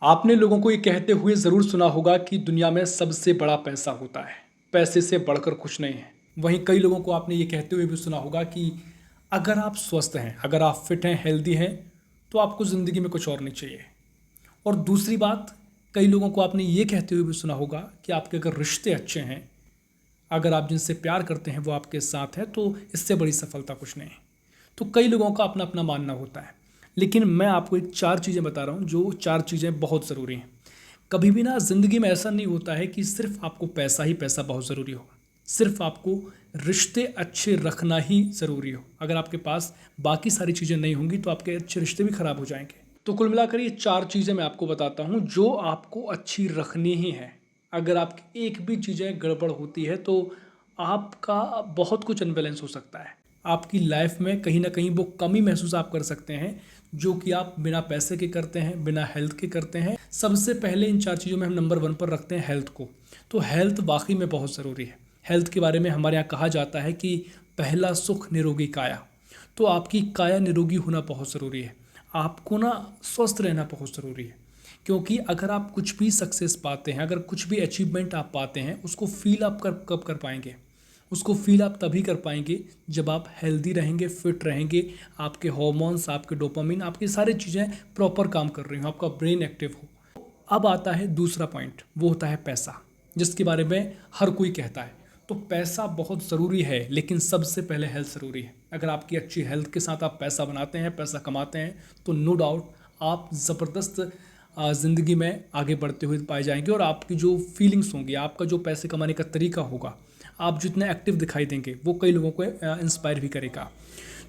आपने लोगों को ये कहते हुए ज़रूर सुना होगा कि दुनिया में सबसे बड़ा पैसा होता है, पैसे से बढ़कर कुछ नहीं है। वहीं कई लोगों को आपने ये कहते हुए भी सुना होगा कि अगर आप स्वस्थ हैं, अगर आप फिट हैं, हेल्दी हैं, तो आपको ज़िंदगी में कुछ और नहीं चाहिए। और दूसरी बात, कई लोगों को आपने ये कहते हुए भी सुना होगा कि आपके अगर रिश्ते अच्छे हैं, अगर आप जिनसे प्यार करते हैं वो आपके साथ है, तो इससे बड़ी सफलता कुछ नहीं है। तो कई लोगों का अपना अपना मानना होता है, लेकिन मैं आपको एक 4 चीज़ें बता रहा हूँ जो 4 चीज़ें बहुत ज़रूरी हैं। कभी भी ना ज़िंदगी में ऐसा नहीं होता है कि सिर्फ आपको पैसा ही पैसा बहुत ज़रूरी हो, सिर्फ आपको रिश्ते अच्छे रखना ही ज़रूरी हो। अगर आपके पास बाकी सारी चीज़ें नहीं होंगी तो आपके अच्छे रिश्ते भी खराब हो जाएंगे। तो कुल मिलाकर ये 4 चीज़ें मैं आपको बताता हूँ जो आपको अच्छी रखनी ही है। अगर आपकी एक भी चीज़ें गड़बड़ होती है तो आपका बहुत कुछ अनबैलेंस हो सकता है। आपकी लाइफ में कहीं ना कहीं वो कमी महसूस आप कर सकते हैं जो कि आप बिना पैसे के करते हैं, बिना हेल्थ के करते हैं। सबसे पहले इन 4 चीज़ों में हम नंबर 1 पर रखते हैं हेल्थ को। तो हेल्थ वाकई में बहुत ज़रूरी है। हेल्थ के बारे में हमारे यहाँ कहा जाता है कि पहला सुख निरोगी काया। तो आपकी काया निरोगी होना बहुत ज़रूरी है। आपको ना स्वस्थ रहना बहुत ज़रूरी है, क्योंकि अगर आप कुछ भी सक्सेस पाते हैं, अगर कुछ भी अचीवमेंट आप पाते हैं, उसको फील आप कब कर पाएंगे? उसको फील आप तभी कर पाएंगे जब आप हेल्दी रहेंगे, फिट रहेंगे, आपके हार्मोन्स, आपके डोपामिन, आपकी सारी चीज़ें प्रॉपर काम कर रही हो, आपका ब्रेन एक्टिव हो। अब आता है दूसरा पॉइंट, वो होता है पैसा, जिसके बारे में हर कोई कहता है। तो पैसा बहुत ज़रूरी है, लेकिन सबसे पहले हेल्थ ज़रूरी है। अगर आपकी अच्छी हेल्थ के साथ आप पैसा बनाते हैं, पैसा कमाते हैं, तो नो डाउट आप ज़बरदस्त ज़िंदगी में आगे बढ़ते हुए पाए जाएंगे। और आपकी जो फीलिंग्स होंगी, आपका जो पैसे कमाने का तरीका होगा, आप जितने एक्टिव दिखाई देंगे, वो कई लोगों को इंस्पायर भी करेगा।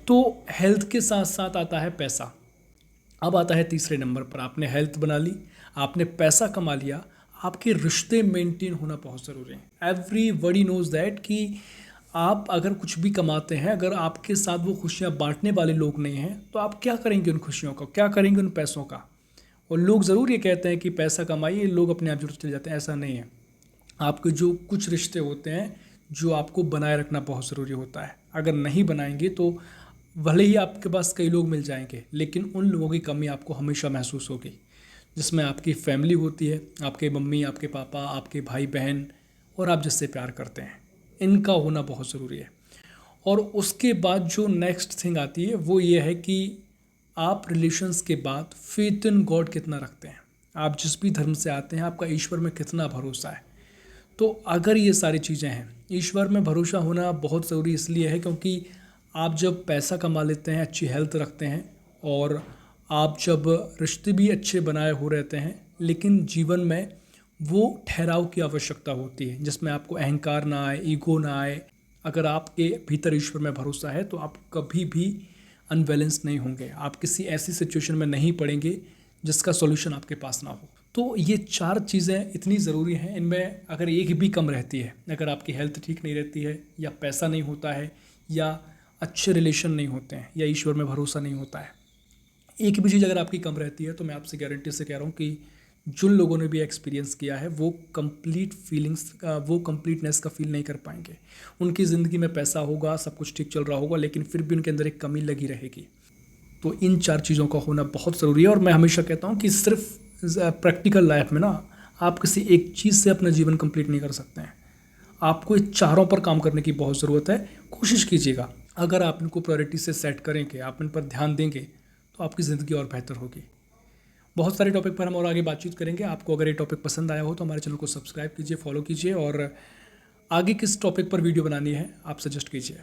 तो हेल्थ के साथ साथ आता है पैसा। अब आता है तीसरे नंबर पर। आपने हेल्थ बना ली, आपने पैसा कमा लिया, आपके रिश्ते मेंटेन होना बहुत ज़रूरी है। एवरीबॉडी नोज दैट कि आप अगर कुछ भी कमाते हैं, अगर आपके साथ वो खुशियाँ बांटने वाले लोग नहीं हैं, तो आप क्या करेंगे उन खुशियों का, क्या करेंगे उन पैसों का? और लोग ज़रूर ये कहते हैं कि पैसा कमाइए, लोग अपने आप जुड़ चले जाते हैं। ऐसा नहीं है। आपके जो कुछ रिश्ते होते हैं जो आपको बनाए रखना बहुत ज़रूरी होता है। अगर नहीं बनाएंगे तो भले ही आपके पास कई लोग मिल जाएंगे, लेकिन उन लोगों की कमी आपको हमेशा महसूस होगी, जिसमें आपकी फैमिली होती है, आपके मम्मी, आपके पापा, आपके भाई बहन, और आप जिससे प्यार करते हैं। इनका होना बहुत ज़रूरी है। और उसके बाद जो नेक्स्ट थिंग आती है वो ये है कि आप रिलेशंस के बाद फेथ इन गॉड कितना रखते हैं। आप जिस भी धर्म से आते हैं, आपका ईश्वर में कितना भरोसा है। तो अगर ये सारी चीज़ें हैं, ईश्वर में भरोसा होना बहुत ज़रूरी इसलिए है क्योंकि आप जब पैसा कमा लेते हैं, अच्छी हेल्थ रखते हैं, और आप जब रिश्ते भी अच्छे बनाए हो रहते हैं, लेकिन जीवन में वो ठहराव की आवश्यकता होती है जिसमें आपको अहंकार ना आए, ईगो ना आए। अगर आपके भीतर ईश्वर में भरोसा है तो आप कभी भी अनबैलेंस नहीं होंगे, आप किसी ऐसी सिचुएशन में नहीं पड़ेंगे जिसका सॉल्यूशन आपके पास ना हो। तो ये 4 चीज़ें इतनी ज़रूरी हैं, इनमें अगर एक भी कम रहती है, अगर आपकी हेल्थ ठीक नहीं रहती है, या पैसा नहीं होता है, या अच्छे रिलेशन नहीं होते हैं, या ईश्वर में भरोसा नहीं होता है, एक भी चीज़ अगर आपकी कम रहती है, तो मैं आपसे गारंटी से कह रहा हूँ कि जिन लोगों ने भी एक्सपीरियंस किया है वो कंप्लीट फीलिंग्स का, वो कंप्लीटनेस का फील नहीं कर पाएंगे। उनकी ज़िंदगी में पैसा होगा, सब कुछ ठीक चल रहा होगा, लेकिन फिर भी उनके अंदर एक कमी लगी रहेगी। तो इन 4 चीज़ों का होना बहुत ज़रूरी है। और मैं हमेशा कहता हूँ कि सिर्फ प्रैक्टिकल लाइफ में ना आप किसी एक चीज़ से अपना जीवन कंप्लीट नहीं कर सकते हैं। आपको इन चारों पर काम करने की बहुत ज़रूरत है। कोशिश कीजिएगा, अगर आप इनको प्रायोरिटी से सेट करेंगे, आप इन पर ध्यान देंगे, तो आपकी ज़िंदगी और बेहतर होगी। बहुत सारे टॉपिक पर हम और आगे बातचीत करेंगे। आपको अगर ये टॉपिक पसंद आया हो तो हमारे चैनल को सब्सक्राइब कीजिए, फॉलो कीजिए, और आगे किस टॉपिक पर वीडियो बनानी है आप सजेस्ट कीजिए।